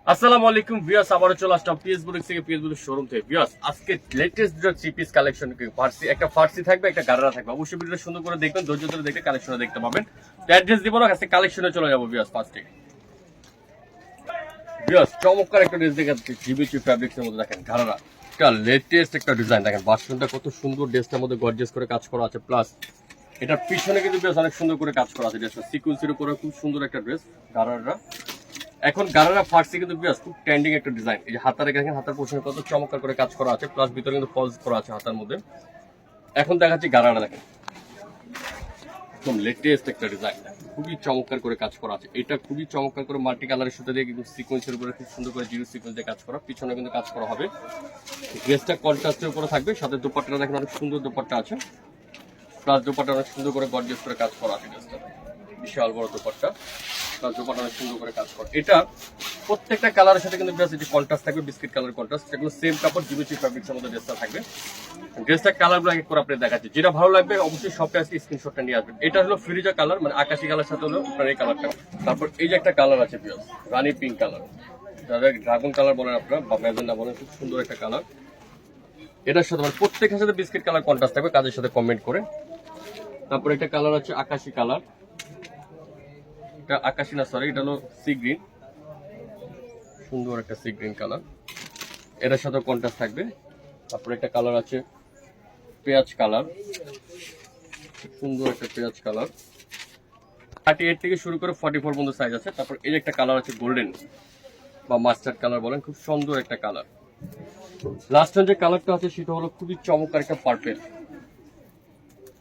আসসালামু আলাইকুম ভিউয়ার্স, আবারও চলে আসলাম পিএস বুটিক্স থেকে, পিএস বুটিক্স শোরুম থেকে। ভিউয়ার্স, আজকে লেটেস্ট যে থ্রি পিস কালেকশন, ফার্সি একটা ফার্সি থাকবে, একটা গারারা থাকবে। অবশ্যই ভিডিওটা সুন্দর করে দেখবেন, ধৈর্য ধরে দেখে কালেকশন দেখতে পাবেন। অ্যাড্রেস দিব না, আজকে কালেকশনে চলে যাবো। ভিউয়ার্স, ফার্স্টে ভিউয়ার্স চমৎকার একটা ড্রেস দেখাচ্ছি, জিবিচি ফ্যাব্রিক্স এর মধ্যে। দেখেন গারারা, একটা লেটেস্ট একটা ডিজাইন। দেখেন বাসনটা কত সুন্দর, ড্রেসটার মধ্যে গর্জিয়াস করে কাজ করা আছে। প্লাস এটার পিছনে কিন্তু বেশ অনেক সুন্দর করে কাজ করা আছে। ড্রেসটা সিকুয়েন্সের উপরে খুব সুন্দর একটা ড্রেস গারারা। এখন গারারা ফার্সি কিন্তু বিয়াস খুব ট্রেন্ডিং একটা ডিজাইন। এই যে হাতার দেখেন, হাতার পোর্শনে কত চমৎকার করে কাজ করা আছে, প্লাস ভিতরে কিন্তু ফলস করা আছে হাতার মধ্যে। এখন দেখাচ্ছি গারারা, দেখেন একদম লেটেস্ট একটা ডিজাইন, খুবই চমৎকার করে কাজ করা আছে। এটা খুবই চমৎকার করে মাল্টি কালারের সুতা দিয়ে কিন্তু সিকোয়েন্সের উপরে খুব সুন্দর করে জিরো সিকোয়েন্স দিয়ে কাজ করা, পিছনে কিন্তু কাজ করা হবে। ড্রেসটা কন্ট্রাস্টের উপরে থাকবে, সাথে দোপাট্টাটা দেখেন অনেক সুন্দর দোপাট্টা আছে, প্লাস দোপাট্টা অনেক সুন্দর করে গর্জিয়াস করে কাজ করা আছে। ড্রেসটা বিশাল বড় দোপাট্টা, প্লাস দোপাট্টা অনেক সুন্দর করে কাজ করা। এটা প্রত্যেকটা কালারের সাথে কিন্তু বেশ কন্ট্রাস্ট থাকবে, বিস্কিট কালার কন্ট্রাস্ট, সেগুলো সেম কাপড় জিবিচি ফ্যাব্রিক্সের মধ্যে ড্রেসটা থাকবে। ড্রেসটা কালারগুলো এক করে আপনি দেখাচ্ছি, যেটা ভালো লাগবে অবশ্যই শপে আসলে স্ক্রিনশটটা নিয়ে আসবেন। এটা হলো ফিরোজা কালার, মানে আকাশি কালার সাথে হলো আপনার এই কালারটা। তারপর এই যে একটা কালার আছে পিওর রানি পিঙ্ক কালার, যাদের ড্রাগন কালার বলেন আপনারা বা ম্যাজেন্ডা বলেন, খুব সুন্দর একটা কালার। এটার সাথে মানে প্রত্যেকের সাথে বিস্কিট কালার কন্ট্রাস্ট থাকবে, কাজের সাথে কমেন্ট করে। তারপর একটা কালার আছে আকাশি কালার, এটা আকাশি না সরি, এটা হলো সি গ্রিন, সুন্দর একটা সি গ্রিন কালার, এটার সাথে কন্ট্রাস্ট থাকবে। তারপর একটা কালার আছে পেঁয়াজ কালার, সুন্দর একটা পেঁয়াজ কালার, 38 থেকে শুরু করে 44 পর্যন্ত সাইজ আছে। তারপর এই একটা কালার আছে গোল্ডেন বা মাস্টার্ড কালার বলেন, খুব সুন্দর একটা কালার। লাস্ট যে কালারটা আছে সেটা হলো খুবই চমৎকার একটা পার্পেল।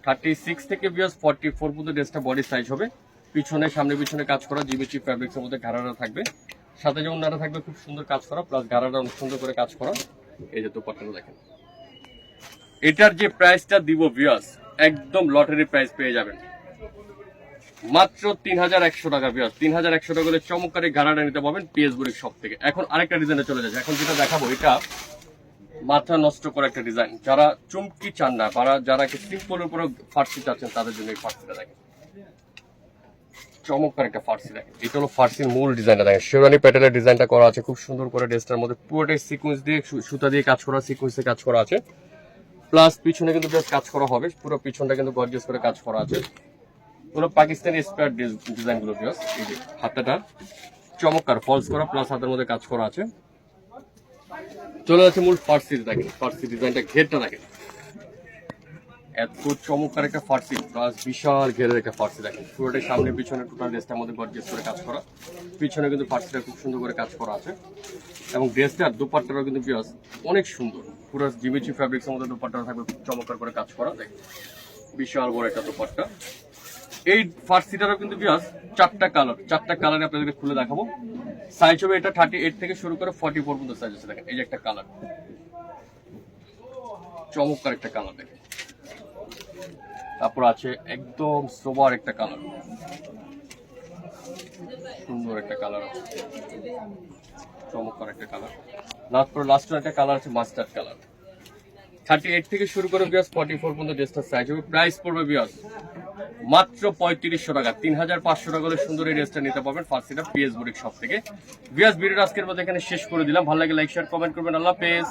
36 থেকে 44 পর্যন্ত ড্রেসটা বডি সাইজ হবে। পিছনে সামনে পিছনে কাজ করা জিবিচি ফ্যাব্রিক্স এর মধ্যে ঘাড়ারা থাকবে, সাথে যেমন নাড়া থাকবে খুব সুন্দর কাজ করা, প্লাস ঘাড়াটা অনেক সুন্দর করে কাজ করা। এই যে দোপাট্টাটা দেখেন, এটার যে প্রাইসটা দিব ভিউয়ার্স, একদম লটারি প্রাইস পেয়ে যাবেন, মাত্র 3100 টাকা। ভিউয়ার্স 3100 টাকা করে চমৎকার এই ঘাড়াটা নিতে পারবেন পিএস বুটিক্স শপ থেকে। এখন আরেকটা ডিজাইনে চলে যাচ্ছে, এখন যেটা দেখাবো এটা মাথা নষ্ট করা একটা ডিজাইন। যারা চুমকি চান না, যারা সিম্পল উপরে ফার্সি চাচ্ছেন, তাদের জন্য এই ফার্সিটা দেখেন, চমৎকার একটা ফার্সি দেখেন। এটা হলো ফার্সির মূল ডিজাইনটা দেখেন, শেরওয়ানি প্যাটার্নের ডিজাইনটা করা আছে খুব সুন্দর করে। ড্রেসটার মধ্যে পুরোটাই সিকোয়েন্স দিয়ে সুতা দিয়ে কাজ করা, সিকোয়েন্সে কাজ করা আছে, প্লাস পিছনে কিন্তু বেশ কাজ করা হবে। পুরো পিছনটা কিন্তু গর্জিয়াস করে কাজ করা আছে, পুরো পাকিস্তানি ইন্সপায়ার্ড ডিজাইন গুলো। এই যে হাতাটা চমৎকার ফলস করা, প্লাস হাতের মধ্যে কাজ করা আছে। চলে যাচ্ছে মূল ফার্সি দেখেন, ফার্সি ডিজাইনটা ঘেরটা দেখেন, এত চমৎকার একটা ফার্সি, প্লাস বিশাল ঘেরের একটা ফার্সি দেখেন। পুরোটাই সামনে পিছনে টোটাল ড্রেসটার মধ্যে গর্জিয়াস করে কাজ করা, পিছনে কিন্তু ফার্সিটা খুব সুন্দর করে কাজ করা আছে। এবং ড্রেসটার দোপাট্টাটাও কিন্তু বিয়াস অনেক সুন্দর, পুরো জিমিচি ফ্যাব্রিক্সের মধ্যে দোপাট্টাটা থাকবে খুব চমৎকার করে কাজ করা। দেখেন বিশাল বড় একটা দোপাট্টা। এই ফার্সিটারও কিন্তু বিয়াস চারটা কালারে আপনাদেরকে খুলে দেখাবো। সাইজ হবে এটা 38 থেকে শুরু করে 44 পর্যন্ত সাইজ আছে। দেখেন এই যে একটা কালার, চমৎকার একটা কালার দেখেন। তারপর আছে একদম সোবার একটা কালার, সুন্দর একটা কালার আছে, চমৎকার একটা কালার। লাস্ট একটা কালার আছে মাস্টার্ড কালার। 38 থেকে শুরু করে 44 পর্যন্ত ড্রেসটার সাইজ হবে। প্রাইস পড়বে বিয়াস মাত্র 3500 টাকা। 3500 টাকা হলে সুন্দর এই ড্রেসটা নিতে পারবেন ফার্সিটা পিএস বুটিক শপ থেকে। বিয়াস ভিডিওটা আজকের মধ্যে এখানে শেষ করে দিলাম। ভালো লাগে লাইক শেয়ার কমেন্ট করবেন। আল্লাহ হাফেজ।